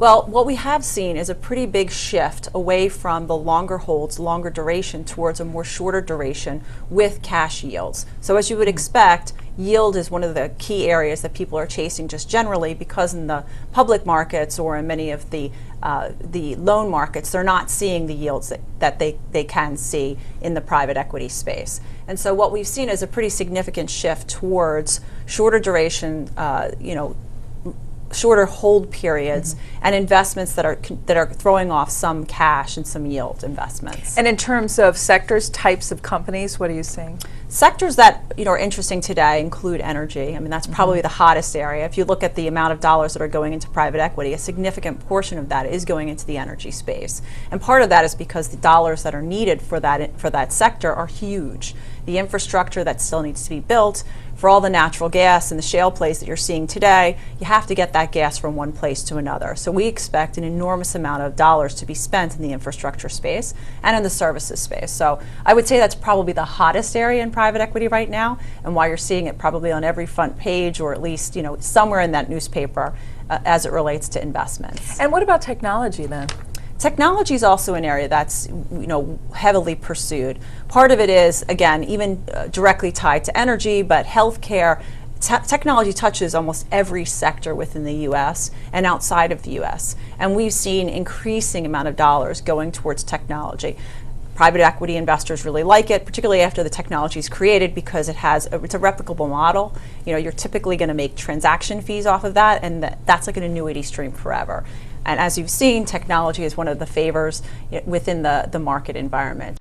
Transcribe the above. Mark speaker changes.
Speaker 1: Well, what we have seen is a pretty big shift away from the longer holds, longer duration, towards a more shorter duration with cash yields. So as you would expect, yield is one of the key areas that people are chasing just generally, because in the public markets or in many of the loan markets, they're not seeing the yields that they can see in the private equity space. And so what we've seen is a pretty significant shift towards shorter duration, shorter hold periods, and investments that are throwing off some cash and some yield investments.
Speaker 2: And in terms of sectors, types of companies, what are you seeing?
Speaker 1: Sectors that are interesting today include energy. I mean, that's probably the hottest area. If you look at the amount of dollars that are going into private equity, a significant portion of that is going into the energy space. And part of that is because the dollars that are needed for that sector are huge. The infrastructure that still needs to be built for all the natural gas and the shale plays that you're seeing today, you have to get that gas from one place to another. So we expect an enormous amount of dollars to be spent in the infrastructure space and in the services space. So I would say that's probably the hottest area in private equity right now, and why you're seeing it probably on every front page, or at least somewhere in that newspaper as it relates to investments.
Speaker 2: And what about technology then?
Speaker 1: Technology is also an area that's heavily pursued. Part of it is, again, even directly tied to energy, but healthcare. Technology touches almost every sector within the U.S. and outside of the U.S. And we've seen increasing amount of dollars going towards technology. Private equity investors really like it, particularly after the technology is created, because it's a replicable model. You're typically going to make transaction fees off of that, and that's like an annuity stream forever. And as you've seen, technology is one of the favors within the market environment.